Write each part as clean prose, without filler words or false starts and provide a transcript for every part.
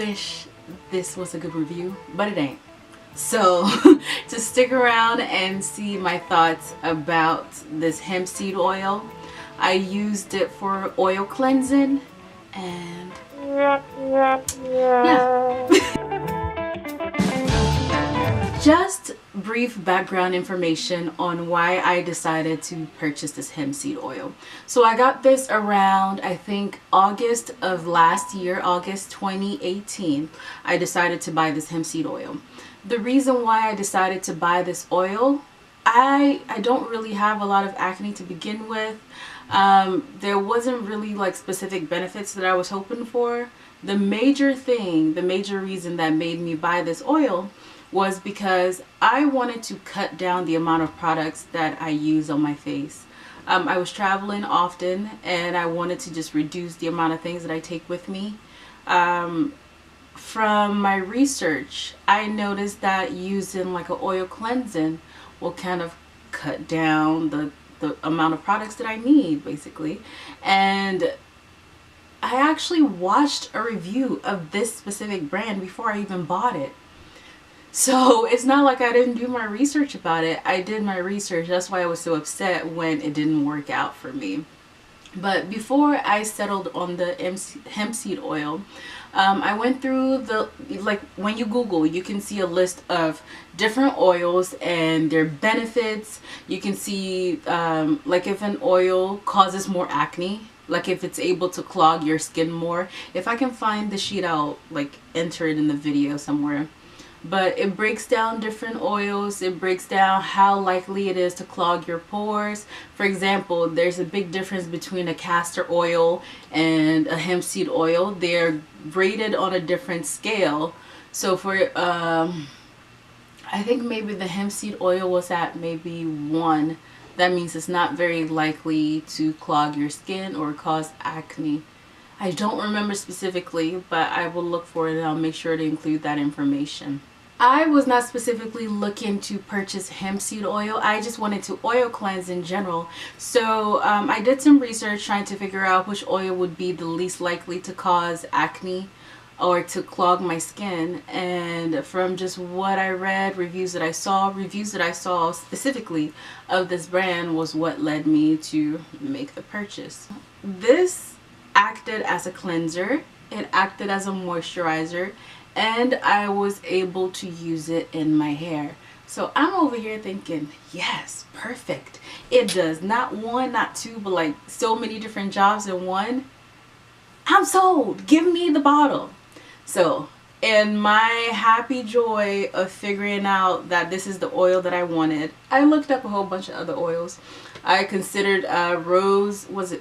wish this was a good review, but it ain't. So to stick around and see my thoughts about this hemp seed oil. I used it for oil cleansing and yeah. Just brief background information on why I decided to purchase this hemp seed oil. So I got this around, I think, August of last year, August 2018. I decided to buy this hemp seed oil. The reason why I decided to buy this oil, I don't really have a lot of acne to begin with. There wasn't really like specific benefits that I was hoping for. The major reason that made me buy this oil was because I wanted to cut down the amount of products that I use on my face. I was traveling often and I wanted to just reduce the amount of things that I take with me. From my research, I noticed that using like an oil cleansing will kind of cut down the amount of products that I need, basically. And I actually watched a review of this specific brand before I even bought it. So it's not like I didn't do my research about it. I did my research. That's why I was so upset when it didn't work out for me. But before I settled on the hemp seed oil, I went through like when you Google, you can see a list of different oils and their benefits. You can see like if an oil causes more acne, like if it's able to clog your skin more. If I can find the sheet, I'll like enter it in the video somewhere. But it breaks down different oils. It breaks down how likely it is to clog your pores. For example, there's a big difference between a castor oil and a hemp seed oil. They're rated on a different scale. So for I think maybe the hemp seed oil was at maybe 1. That means it's not very likely to clog your skin or cause acne. I don't remember specifically, but I will look for it and I'll make sure to include that information. I was not specifically looking to purchase hemp seed oil. I just wanted to oil cleanse in general. So I did some research trying to figure out which oil would be the least likely to cause acne or to clog my skin. And from just what I read, reviews that I saw specifically of this brand was what led me to make the purchase. This acted as a cleanser. It acted as a moisturizer. And I was able to use it in my hair. So I'm over here thinking, yes, perfect. It does not 1, not 2, but like so many different jobs in one. I'm sold. Give me the bottle. So in my happy joy of figuring out that this is the oil that I wanted, I looked up a whole bunch of other oils. I considered roseseed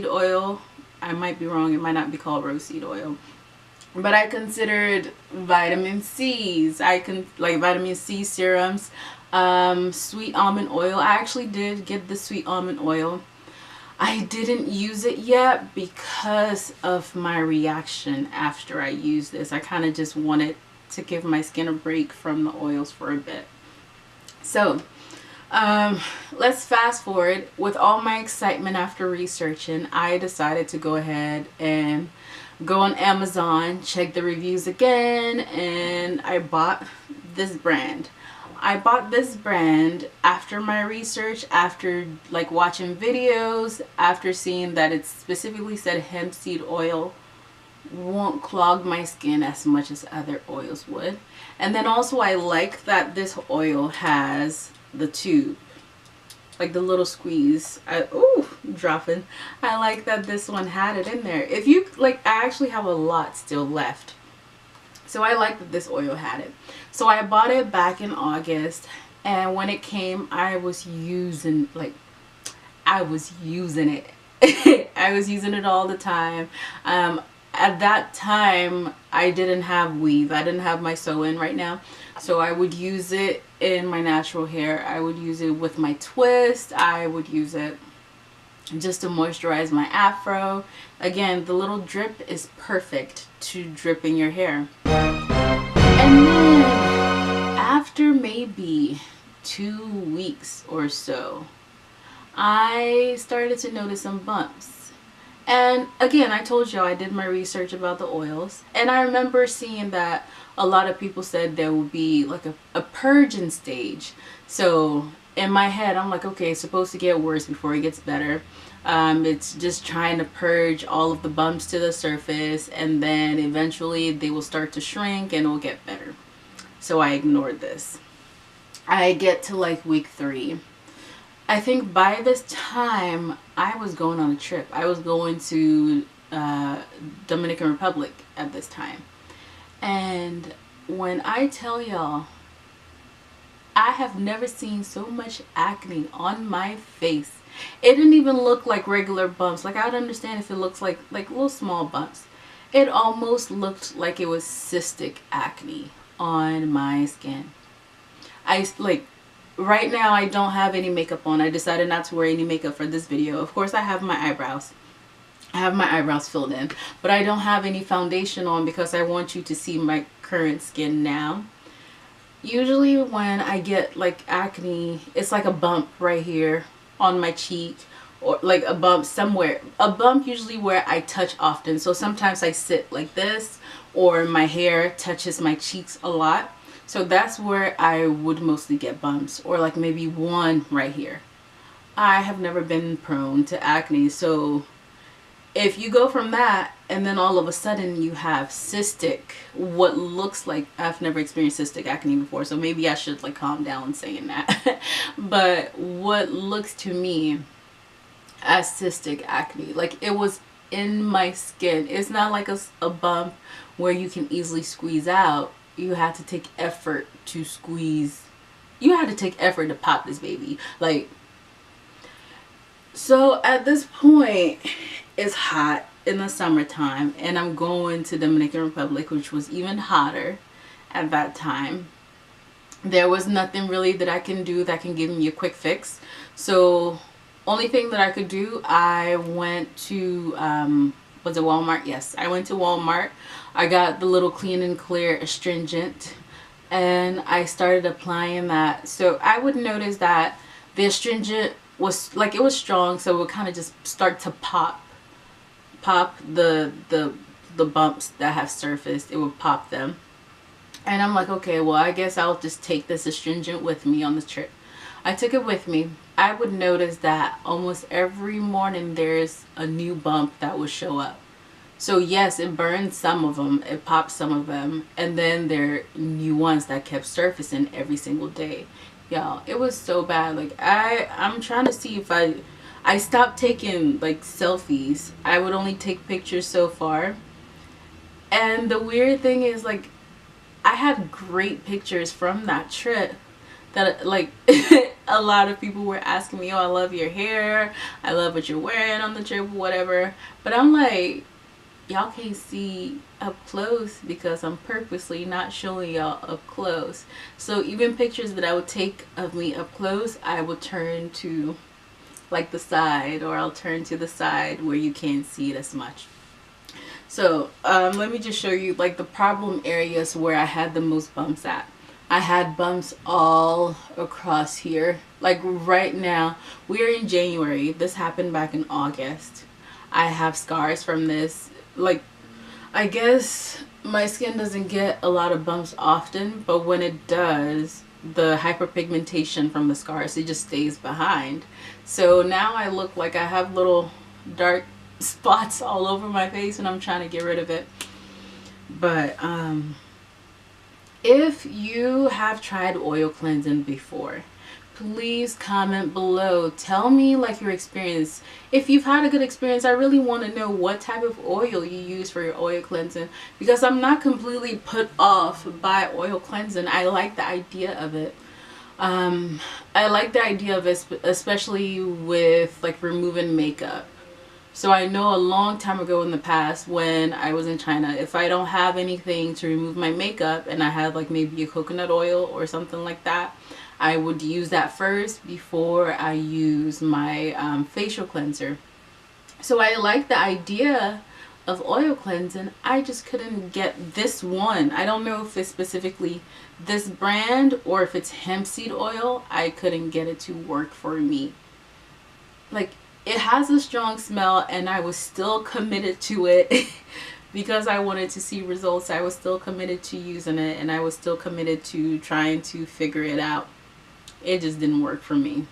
oil. I might be wrong. It might not be called roseseed oil. But I considered vitamin C's. Like vitamin C serums, sweet almond oil. I actually did get the sweet almond oil. I didn't use it yet because of my reaction after I used this. I kind of just wanted to give my skin a break from the oils for a bit. So let's fast forward. With all my excitement after researching, I decided to go ahead and go on Amazon, check the reviews again, and I bought this brand. I bought this brand after my research, after like watching videos, after seeing that it specifically said hemp seed oil won't clog my skin as much as other oils would. And then also I like that this oil has the tube, like the little squeeze. Dropping. I like that this one had it in there. If you like, I actually have a lot still left. So I like that this oil had it. So I bought it back in August, and when it came, I was using it. I was using it all the time. At that time, I didn't have weave. I didn't have my sew-in right now. So I would use it in my natural hair. I would use it with my twist. I would use it just to moisturize my afro. Again, the little drip is perfect to drip in your hair. And then after maybe 2 weeks or so, I started to notice some bumps. And again, I told you I did my research about the oils, and I remember seeing that a lot of people said there would be like a purging stage. So in my head, I'm like, okay, it's supposed to get worse before it gets better. It's just trying to purge all of the bumps to the surface, and then eventually they will start to shrink and it will get better. So I ignored this. I get to like week 3. I think by this time I was going on a trip. I was going to Dominican Republic at this time. And when I tell y'all, I have never seen so much acne on my face. It didn't even look like regular bumps. Like, I would understand if it looks like little small bumps. It almost looked like it was cystic acne on my skin. I like right now I don't have any makeup on. I decided not to wear any makeup for this video. Of course, I have my eyebrows. I have my eyebrows filled in, but I don't have any foundation on because I want you to see my current skin now. Usually when I get like acne, it's like a bump right here on my cheek, or like a bump somewhere. A bump usually where I touch often. So sometimes I sit like this, or my hair touches my cheeks a lot. So that's where I would mostly get bumps, or like maybe one right here. I have never been prone to acne, so if you go from that and then all of a sudden you have cystic, what looks like, I've never experienced cystic acne before, so maybe I should like calm down saying that. But what looks to me as cystic acne, like it was in my skin. It's not like a bump where you can easily squeeze out. You had to take effort to squeeze. You had to take effort to pop this baby. Like, so at this point, it's hot in the summertime, and I'm going to Dominican Republic, which was even hotter at that time. There was nothing really that I can do that can give me a quick fix. So only thing that I could do, I went to was it Walmart? Yes, I went to Walmart. I got the little Clean and Clear astringent, and I started applying that. So I would notice that the astringent was like, it was strong, so it would kind of just start to pop the bumps that have surfaced. It would pop them, and I'm like, okay, well, I guess I'll just take this astringent with me on the trip. I took it with me. I would notice that almost every morning there's a new bump that would show up. So yes, it burned some of them, it popped some of them, and then there are new ones that kept surfacing every single day. Y'all, it was so bad. Like, I'm trying to see if I stopped taking like selfies. I would only take pictures so far. And the weird thing is, like, I have great pictures from that trip that like a lot of people were asking me, oh, I love your hair, I love what you're wearing on the trip, whatever. But I'm like, y'all can't see up close because I'm purposely not showing y'all up close. So even pictures that I would take of me up close, I would turn to like the side, or I'll turn to the side where you can't see it as much. So let me just show you like the problem areas where I had the most bumps at. I had bumps all across here. Like right now, we're in January. This happened back in August. I have scars from this. Like, I guess my skin doesn't get a lot of bumps often, but when it does, the hyperpigmentation from the scars, it just stays behind. So now I look like I have little dark spots all over my face, and I'm trying to get rid of it. But if you have tried oil cleansing before, please comment below. Tell me like your experience. If you've had a good experience, I really want to know what type of oil you use for your oil cleansing, because I'm not completely put off by oil cleansing. I like the idea of it. I like the idea of it, especially with like removing makeup. So I know a long time ago in the past when I was in China, if I don't have anything to remove my makeup and I had like maybe a coconut oil or something like that, I would use that first before I use my facial cleanser. So I like the idea of oil cleansing. I just couldn't get this one. I don't know if it's specifically this brand or if it's hemp seed oil. I couldn't get it to work for me. Like, it has a strong smell, and I was still committed to it because I wanted to see results. I was still committed to using it, and I was still committed to trying to figure it out. It just didn't work for me.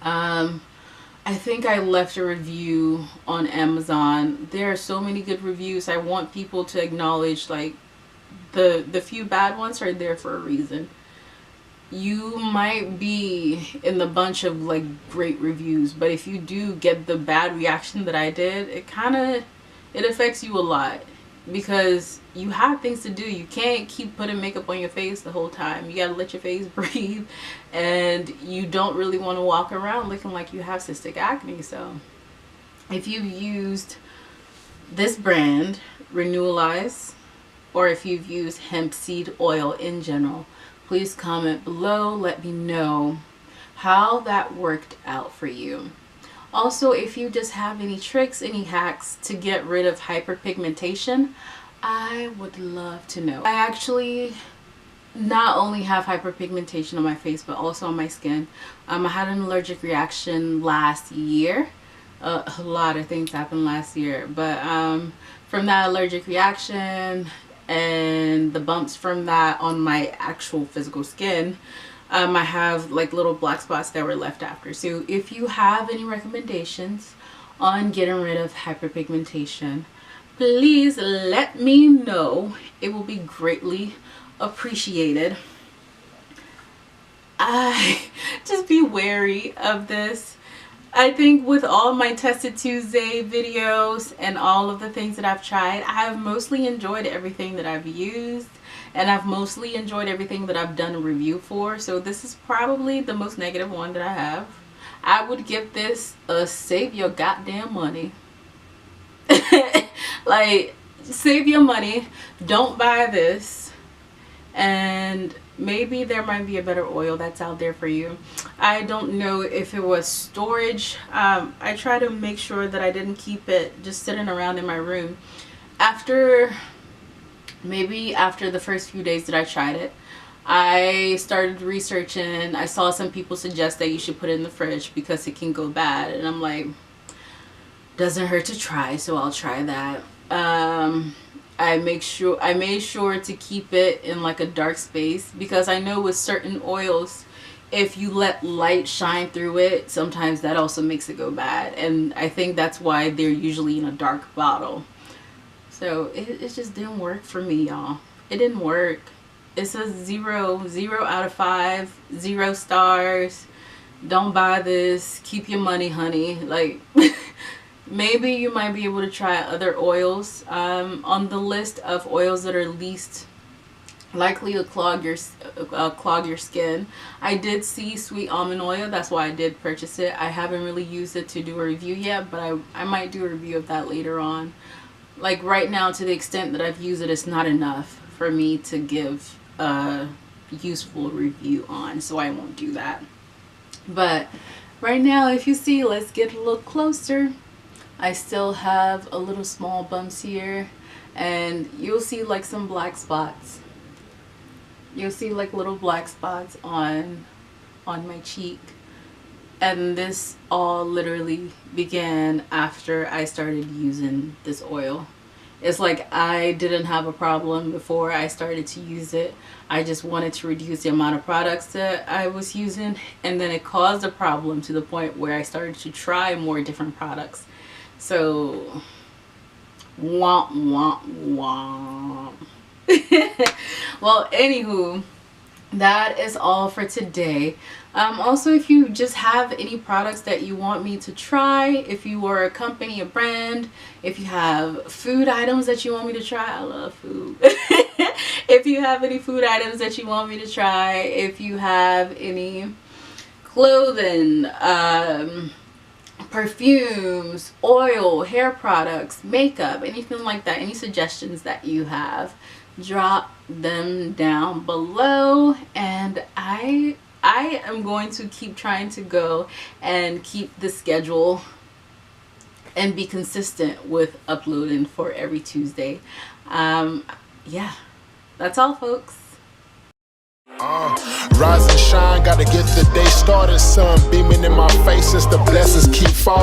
I think I left a review on Amazon. There are so many good reviews. I want people to acknowledge, like, the few bad ones are there for a reason. You might be in the bunch of like great reviews, but if you do get the bad reaction that I did, it affects you a lot, because you have things to do. You can't keep putting makeup on your face the whole time. You gotta let your face breathe, and you don't really want to walk around looking like you have cystic acne. So if you've used this brand, Renewalize, or if you've used hemp seed oil in general, please comment below. Let me know how that worked out for you. Also, if you just have any tricks, any hacks to get rid of hyperpigmentation, I would love to know. I actually not only have hyperpigmentation on my face, but also on my skin. I had an allergic reaction last year. A lot of things happened last year, but from that allergic reaction and the bumps from that on my actual physical skin, I have like little black spots that were left after. So if you have any recommendations on getting rid of hyperpigmentation, please let me know. It will be greatly appreciated. Just be wary of this. I think with all my Tested Tuesday videos and all of the things that I've tried, I have mostly enjoyed everything that I've used, and I've mostly enjoyed everything that I've done a review for. So this is probably the most negative one that I have. I would give this a save your goddamn money. Like, save your money. Don't buy this. And maybe there might be a better oil that's out there for you. I don't know if it was storage. I try to make sure that I didn't keep it just sitting around in my room. Maybe after the first few days that I tried it, I started researching. I saw some people suggest that you should put it in the fridge because it can go bad, and I'm like, doesn't hurt to try, so I'll try that. I made sure to keep it in like a dark space, because I know with certain oils, if you let light shine through it, sometimes that also makes it go bad. And I think that's why they're usually in a dark bottle. So it just didn't work for me, y'all. It didn't work. It's a 0 out of 5, 0 stars. Don't buy this. Keep your money, honey. Like, maybe you might be able to try other oils. On the list of oils that are least likely to clog your skin, I did see sweet almond oil. That's why I did purchase it. I haven't really used it to do a review yet, but I might do a review of that later on. Like right now, to the extent that I've used it, it's not enough for me to give a useful review on, so I won't do that. But right now, if you see, let's get a little closer. I still have a little small bumps here, and you'll see like some black spots. You'll see like little black spots on my cheek. And this all literally began after I started using this oil. It's like I didn't have a problem before I started to use it. I just wanted to reduce the amount of products that I was using, and then it caused a problem to the point where I started to try more different products. So, womp womp womp. Well, anywho, that is all for today. Also, if you just have any products that you want me to try, if you are a company, a brand, if you have food items that you want me to try, I love food. If you have any food items that you want me to try, if you have any clothing, perfumes, oil, hair products, makeup, anything like that, any suggestions that you have, drop them down below, and I am going to keep trying to go and keep the schedule and be consistent with uploading for every Tuesday. Yeah, that's all, folks. Rise and shine, gotta get the day started. Sun beaming in my face as the blessings keep falling.